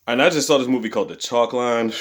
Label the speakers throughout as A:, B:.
A: And I just saw this movie called The Chalk Line.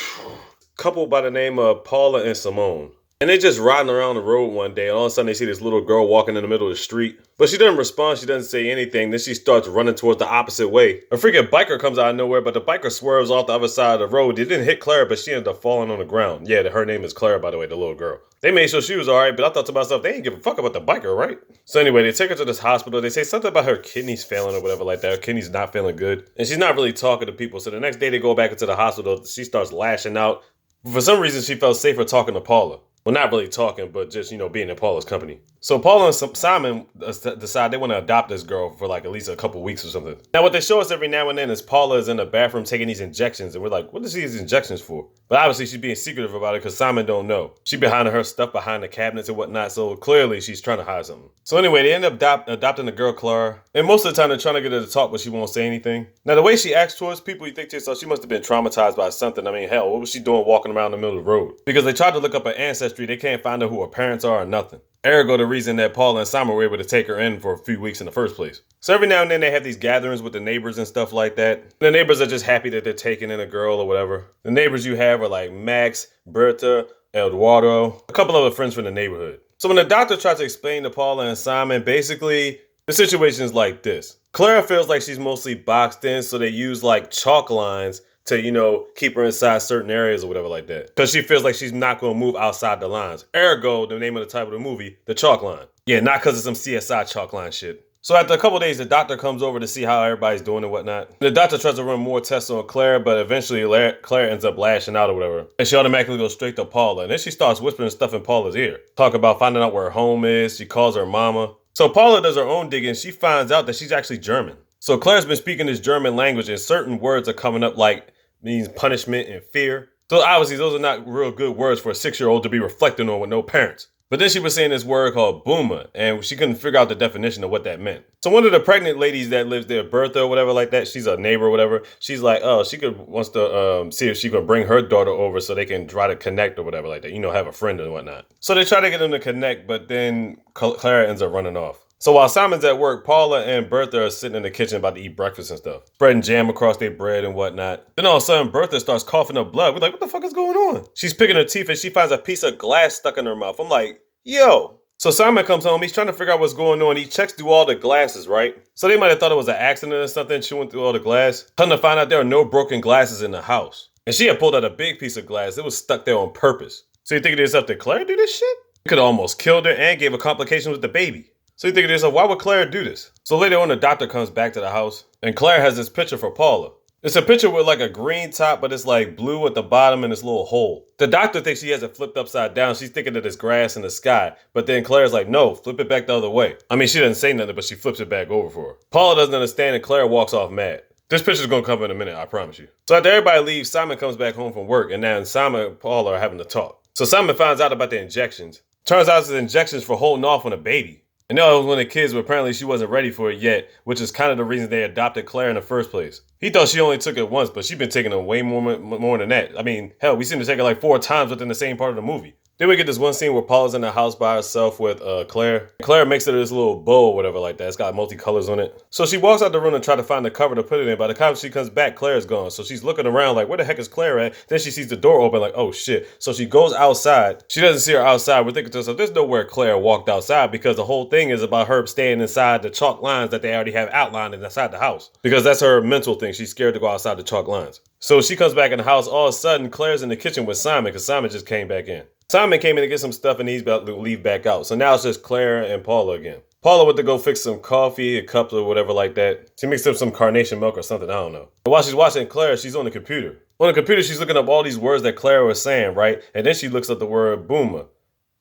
A: Couple by the name of Paula and Simon. And they just riding around the road one day, and all of a sudden they see this little girl walking in the middle of the street. But she doesn't respond, she doesn't say anything. Then she starts running towards the opposite way. A freaking biker comes out of nowhere, but the biker swerves off the other side of the road. It didn't hit Clara, but she ended up falling on the ground. Yeah, her name is Clara, by the way, the little girl. They made sure she was alright, but I thought to myself, they ain't give a fuck about the biker, right? So anyway, they take her to this hospital. They say something about her kidneys failing or whatever like that. Her kidneys not feeling good. And she's not really talking to people. So the next day they go back into the hospital. She starts lashing out. For some reason, she felt safer talking to Paula. Well, not really talking, but just, being in Paula's company. So Paula and Simon decide they want to adopt this girl for like at least a couple weeks or something. Now, what they show us every now and then is Paula is in the bathroom taking these injections. And we're like, what is these injections for? But obviously, she's being secretive about it because Simon don't know. She behind her stuff behind the cabinets and whatnot. So clearly, she's trying to hide something. So anyway, they end up adopting the girl, Clara. And most of the time, they're trying to get her to talk, but she won't say anything. Now, the way she acts towards people, you think to yourself, she must have been traumatized by something. I mean, hell, what was she doing walking around the middle of the road? Because they tried to look up her ancestry. They can't find out who her parents are or nothing. Ergo, the reason that Paula and Simon were able to take her in for a few weeks in the first place. So every now and then they have these gatherings with the neighbors and stuff like that. The neighbors are just happy that they're taking in a girl or whatever. The neighbors you have are like Max, Berta, Eduardo, a couple other friends from the neighborhood. So when the doctor tries to explain to Paula and Simon, basically the situation is like this. Clara feels like she's mostly boxed in, so they use like chalk lines to, keep her inside certain areas or whatever like that. Because she feels like she's not going to move outside the lines. Ergo, the name of the title of the movie, The Chalk Line. Yeah, not because of some CSI chalk line shit. So after a couple days, the doctor comes over to see how everybody's doing and whatnot. The doctor tries to run more tests on Claire, but eventually Claire ends up lashing out or whatever. And she automatically goes straight to Paula. And then she starts whispering stuff in Paula's ear. Talk about finding out where her home is. She calls her mama. So Paula does her own digging. She finds out that she's actually German. So Claire's been speaking this German language and certain words are coming up like means punishment and fear. So obviously those are not real good words for a 6-year-old to be reflecting on with no parents. But then she was saying this word called boomer, and she couldn't figure out the definition of what that meant. So one of the pregnant ladies that lives there, Bertha or whatever like that, she's a neighbor or whatever. She's like, oh, wants to see if she could bring her daughter over so they can try to connect or whatever like that. Have a friend and whatnot. So they try to get them to connect, but then Clara ends up running off. So while Simon's at work, Paula and Bertha are sitting in the kitchen about to eat breakfast and stuff. Spreading jam across their bread and whatnot. Then all of a sudden, Bertha starts coughing up blood. We're like, what the fuck is going on? She's picking her teeth and she finds a piece of glass stuck in her mouth. I'm like, yo. So Simon comes home. He's trying to figure out what's going on. He checks through all the glasses, right? So they might have thought it was an accident or something. She went through all the glass. Come to find out there are no broken glasses in the house. And she had pulled out a big piece of glass. It was stuck there on purpose. So you think to yourself, did Claire do this shit? Could have almost killed her and gave her complications with the baby. So you think to yourself, why would Claire do this? So later on, the doctor comes back to the house, and Claire has this picture for Paula. It's a picture with like a green top, but it's like blue at the bottom and this little hole. The doctor thinks she has it flipped upside down. She's thinking that it's grass in the sky. But then Claire's like, no, flip it back the other way. I mean, she doesn't say nothing, but she flips it back over for her. Paula doesn't understand, and Claire walks off mad. This picture's gonna come in a minute, I promise you. So after everybody leaves, Simon comes back home from work, and now Simon and Paula are having to talk. So Simon finds out about the injections. Turns out it's the injections for holding off on a baby. And that was one of the kids, but apparently she wasn't ready for it yet, which is kind of the reason they adopted Claire in the first place. He thought she only took it once, but she's been taking it way more than that. I mean, hell, we seem to take it like 4 times within the same part of the movie. Then we get this one scene where Paula's in the house by herself with Claire. Claire makes her this little bow or whatever like that. It's got multicolors on it. So she walks out the room and tries to find the cover to put it in. By the time she comes back, Claire's gone. So she's looking around like, where the heck is Claire at? Then she sees the door open like, oh shit. So she goes outside. She doesn't see her outside. We're thinking to herself, there's nowhere Claire walked outside because the whole thing is about her staying inside the chalk lines that they already have outlined inside the house. Because that's her mental thing. She's scared to go outside the chalk lines. So she comes back in the house. All of a sudden, Claire's in the kitchen with Simon because Simon just came back in. Simon came in to get some stuff and he's about to leave back out. So now it's just Clara and Paula again. Paula went to go fix some coffee, a cup or whatever like that. She mixed up some carnation milk or something, I don't know. But while she's watching Clara, she's on the computer. On the computer, she's looking up all these words that Clara was saying, right? And then she looks up the word boomer.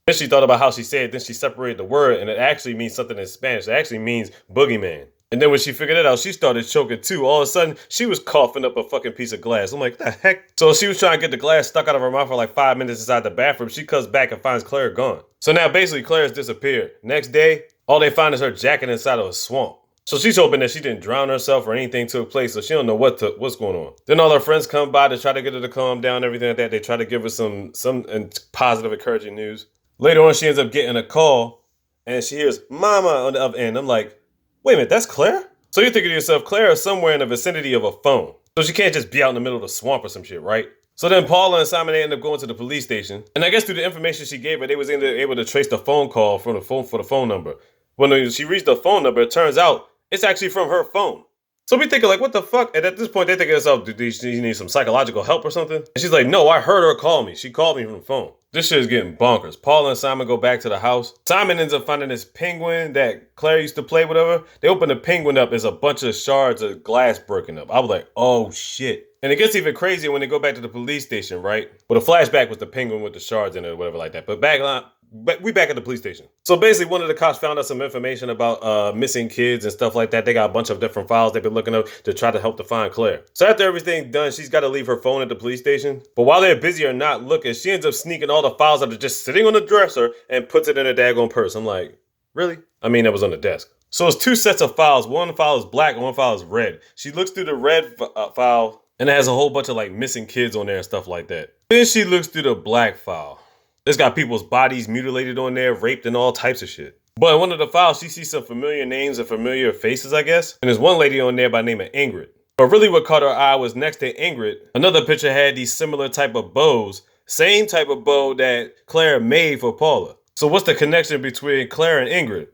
A: Then she thought about how she said it, then she separated the word and it actually means something in Spanish. It actually means boogeyman. And then when she figured it out, she started choking too. All of a sudden, she was coughing up a fucking piece of glass. I'm like, what the heck? So she was trying to get the glass stuck out of her mouth for like 5 minutes inside the bathroom. She comes back and finds Clara gone. So now basically Claire's disappeared. Next day, all they find is her jacket inside of a swamp. So she's hoping that she didn't drown herself or anything took place, so she don't know what's going on. Then all her friends come by to try to get her to calm down, everything like that. They try to give her some positive, encouraging news. Later on, she ends up getting a call, and she hears "Mama" on the other end. I'm like, wait a minute, that's Claire? So you're thinking to yourself, Clara is somewhere in the vicinity of a phone. So she can't just be out in the middle of the swamp or some shit, right? So then Paula and Simon, they end up going to the police station. And I guess through the information she gave her, they was able to trace the phone call from the phone for the phone number. When she reached the phone number, it turns out it's actually from her phone. So we thinking like, what the fuck? And at this point, they thinking to themselves, do she need some psychological help or something? And she's like, no, I heard her call me. She called me from the phone. This shit is getting bonkers. Paula and Simon go back to the house. Simon ends up finding this penguin that Claire used to play with her. They open the penguin up. There's a bunch of shards of glass breaking up. I was like, oh shit. And it gets even crazier when they go back to the police station, right? Well, the flashback was the penguin with the shards in it or whatever like that. But we back at the police station. So basically, one of the cops found out some information about missing kids and stuff like that. They got a bunch of different files they've been looking up to try to help to find Claire. So after everything's done, she's got to leave her phone at the police station. But while they're busy or not looking, she ends up sneaking all the files that are just sitting on the dresser and puts it in a daggone purse. I'm like, really? I mean, that was on the desk. So it's two sets of files. One file is black and one file is red. She looks through the red file and it has a whole bunch of like missing kids on there and stuff like that. Then she looks through the black file. It's got people's bodies mutilated on there, raped and all types of shit. But in one of the files, she sees some familiar names and familiar faces, I guess. And there's one lady on there by the name of Ingrid. But really what caught her eye was next to Ingrid, another picture had these similar type of bows, same type of bow that Clara made for Paula. So what's the connection between Clara and Ingrid?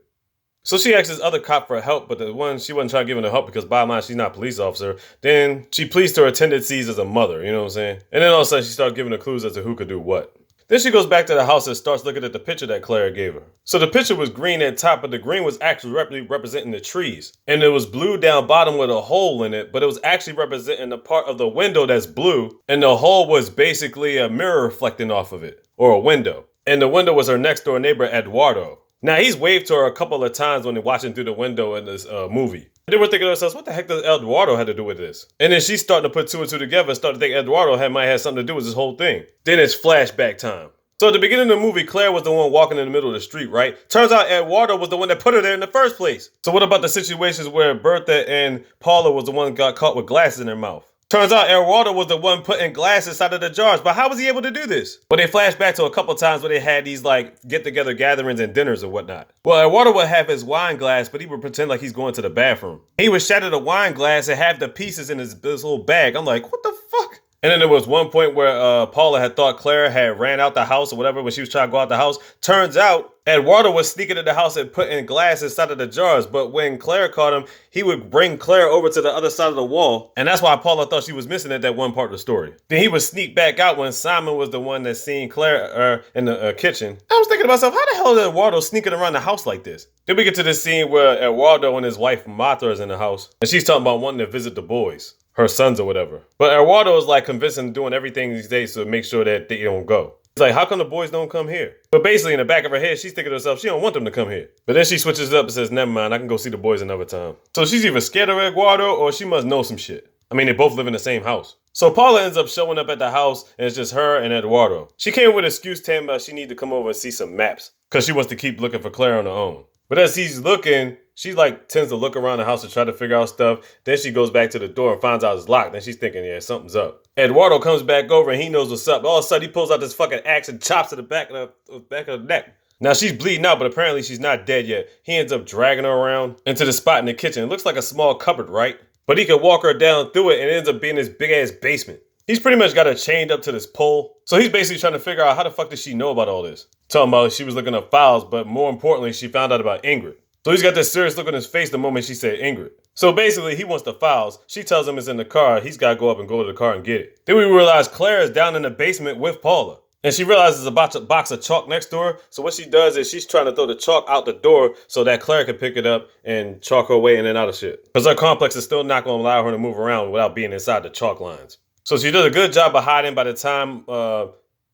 A: So she asked this other cop for help, but the one she wasn't trying to give him the help because bottom line, she's not a police officer. Then she pleased her tendencies as a mother, you know what I'm saying? And then all of a sudden she started giving her clues as to who could do what. Then she goes back to the house and starts looking at the picture that Clara gave her. So the picture was green at top, but the green was actually representing the trees. And it was blue down bottom with a hole in it, but it was actually representing the part of the window that's blue. And the hole was basically a mirror reflecting off of it, or a window. And the window was her next door neighbor, Eduardo. Now, he's waved to her a couple of times when they're watching through the window in this movie. And they were thinking to themselves, what the heck does Eduardo have to do with this? And then she's starting to put two and two together and starting to think Eduardo might have something to do with this whole thing. Then it's flashback time. So at the beginning of the movie, Claire was the one walking in the middle of the street, right? Turns out Eduardo was the one that put her there in the first place. So what about the situations where Bertha and Paula was the one got caught with glasses in their mouth? Turns out Eduardo was the one putting glass inside of the jars. But how was he able to do this? Well, they flash back to a couple times where they had these like get-together gatherings and dinners and whatnot. Well, Eduardo would have his wine glass, but he would pretend like he's going to the bathroom. He would shatter the wine glass and have the pieces in this little bag. I'm like, what the fuck? And then there was one point where Paula had thought Clara had ran out the house or whatever when she was trying to go out the house. Turns out Eduardo was sneaking in the house and putting glass inside of the jars. But when Clara caught him, he would bring Clara over to the other side of the wall. And that's why Paula thought she was missing at that one part of the story. Then he would sneak back out when Simon was the one that seen Clara in the kitchen. I was thinking to myself, how the hell is Eduardo sneaking around the house like this? Then we get to this scene where Eduardo and his wife Martha is in the house. And she's talking about wanting to visit the boys. Her sons or whatever. But Eduardo is like convincing doing everything these days to make sure that they don't go. It's like, how come the boys don't come here? But basically in the back of her head, she's thinking to herself, she don't want them to come here. But then she switches it up and says, never mind, I can go see the boys another time. So she's either scared of Eduardo or she must know some shit. I mean, they both live in the same house. So Paula ends up showing up at the house and it's just her and Eduardo. She came with an excuse telling about she need to come over and see some maps because she wants to keep looking for Clara on her own. But as he's looking, she like tends to look around the house to try to figure out stuff. Then she goes back to the door and finds out it's locked. Then she's thinking, yeah, something's up. Eduardo comes back over and he knows what's up. All of a sudden, he pulls out this fucking axe and chops to the back of the neck. Now she's bleeding out, but apparently she's not dead yet. He ends up dragging her around into the spot in the kitchen. It looks like a small cupboard, right? But he could walk her down through it and it ends up being this big ass basement. He's pretty much got her chained up to this pole. So he's basically trying to figure out how the fuck did she know about all this? Talking about she was looking up files, but more importantly, she found out about Ingrid. So he's got this serious look on his face the moment she said Ingrid. So basically, he wants the files. She tells him it's in the car. He's got to go up and go to the car and get it. Then we realize Clara is down in the basement with Paula. And she realizes a box of chalk next to her. So what she does is she's trying to throw the chalk out the door so that Clara can pick it up and chalk her way in and out of shit. Because her complex is still not going to allow her to move around without being inside the chalk lines. So she does a good job of hiding by the time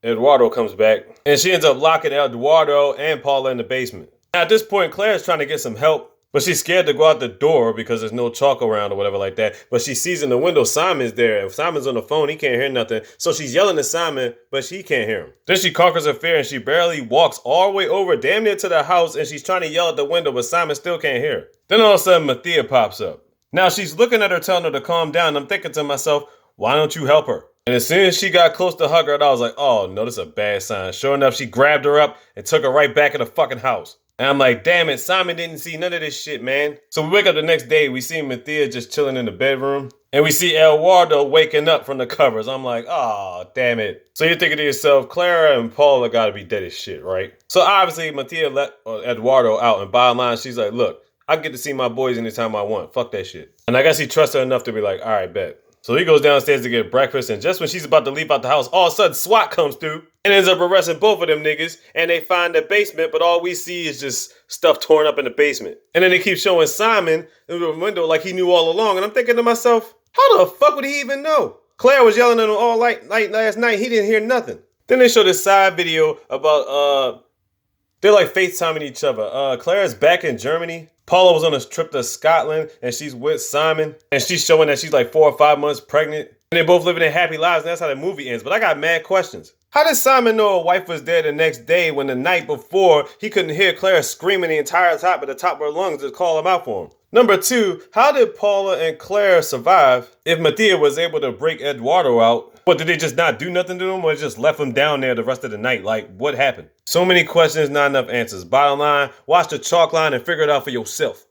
A: Eduardo comes back. And she ends up locking Eduardo and Paula in the basement. Now, at this point, Claire's trying to get some help, but she's scared to go out the door because there's no chalk around or whatever like that. But she sees in the window Simon's there. If Simon's on the phone, he can't hear nothing. So she's yelling at Simon, but she can't hear him. Then she conquers her fear and she barely walks all the way over damn near to the house and she's trying to yell at the window, but Simon still can't hear her. Then all of a sudden, Mathia pops up. Now she's looking at her, telling her to calm down. I'm thinking to myself, why don't you help her? And as soon as she got close to hug her, I was like, oh no, this is a bad sign. Sure enough, she grabbed her up and took her right back in the fucking house. And I'm like, damn it, Simon didn't see none of this shit, man. So we wake up the next day, we see Mathia just chilling in the bedroom. And we see Eduardo waking up from the covers. I'm like, oh, damn it. So you're thinking to yourself, Clara and Paula gotta be dead as shit, right? So obviously, Mattia let Eduardo out, and bottom line, she's like, look, I get to see my boys anytime I want. Fuck that shit. And I guess he trusts her enough to be like, all right, bet. So he goes downstairs to get breakfast, and just when she's about to leave out the house, all of a sudden SWAT comes through and ends up arresting both of them niggas, and they find the basement, but all we see is just stuff torn up in the basement. And then they keep showing Simon through the window like he knew all along, and I'm thinking to myself, how the fuck would he even know? Claire was yelling at him all night last night. He didn't hear nothing. Then they show this side video about, they're like FaceTiming each other. Claire's back in Germany. Paula was on a trip to Scotland, and she's with Simon. And she's showing that she's like 4 or 5 months pregnant. And they're both living their happy lives, and that's how the movie ends. But I got mad questions. How did Simon know a wife was dead the next day when the night before he couldn't hear Clara screaming the entire time at the top of her lungs to call him out for him? Number 2, how did Paula and Clara survive if Mattia was able to break Eduardo out? But did they just not do nothing to him, or just left him down there the rest of the night? Like, what happened? So many questions, not enough answers. Bottom line, watch the chalk line and figure it out for yourself.